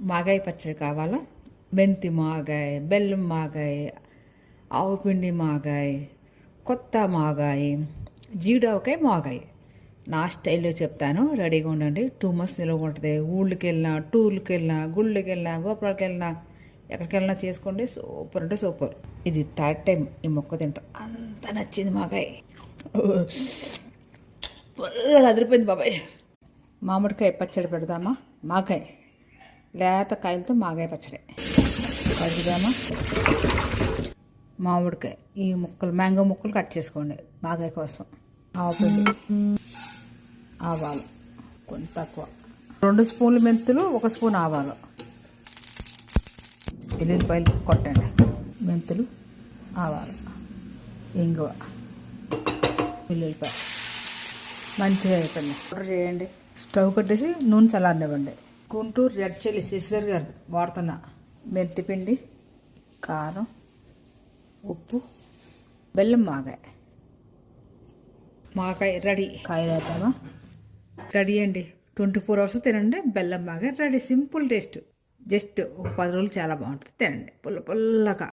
మాగాయ పచ్చడి కావాలా? మెంతి మాగాయ, బెల్లం మాగాయ, ఆవుపిండి మాగాయ, కొత్త మాగాయ, జీడికాయ మాగాయ. నా స్టైల్లో చెప్తాను, రెడీగా ఉండండి. 2 months నిలవ ఉంటుంది. ఊళ్ళకి వెళ్ళినా, టూర్లకి వెళ్ళినా, గుళ్ళకి వెళ్ళినా, గోపురాలకు వెళ్ళినా, ఎక్కడికి వెళ్ళినా చేసుకోండి. సూపర్ అంటే సూపర్. ఇది 3rd time ఈ మొక్క తింటాం. అంత నచ్చింది మాగాయ. ఫుల్గా అదిరిపోయింది బాబాయ్. మామిడికాయ పచ్చడి పెడదామా? మాగాయ లేత కాయలతో మాగాయ పచ్చడి పెడదామా? మామిడికాయ ఈ ముక్కలు, మ్యాంగో ముక్కలు కట్ చేసుకోండి మాగాయ కోసం. ఆవుపిండి, ఆవాలు కొంచెం తక్కువ, 2 స్పూన్లు మెంతులు, 1 స్పూన్ ఆవాలు, ఎల్లుల్లిపాయలు కొట్టండి. మెంతులు, ఆవాలు, ఇంగువ, వెల్లుల్లిపాయ మంచిగా అయిపోయింది. ఆర్డర్ చేయండి. స్టవ్ కట్టేసి నూనె చల్లారనివ్వండి. గుంటూరు రెడ్ చిల్లీ శశిధర్ గారు వాడుతున్నా. మెంతిపిండి, కారం, ఉప్పు, బెల్లం మాగాయ. మాగాయ రెడీ. కాయలు వేద్దామా? రెడీ అండి. 24 hours తినండి. బెల్లం మాగాయ రెడీ. Simple taste. జస్ట్ ఒక 10 రోజులు చాలా బాగుంటుంది. తినండి పుల్ల పుల్లగా.